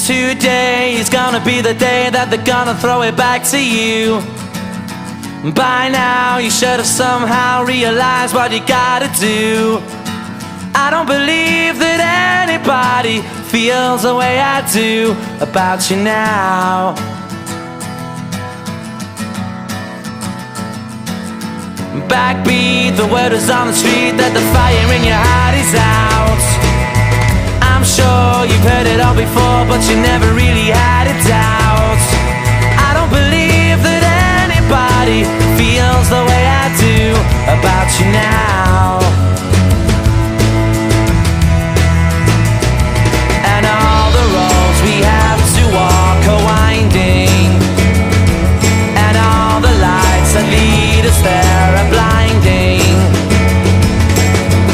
Today is gonna be the day that they're gonna throw it back to you. By now you should have somehow realized what you gotta do. I don't believe that anybody feels the way I do about you now. Backbeat, the word is on the street that the fire in your heart is out. I'm sure you've heard it all before, but you never really had a doubt. I don't believe that anybody feels the way I do about you now.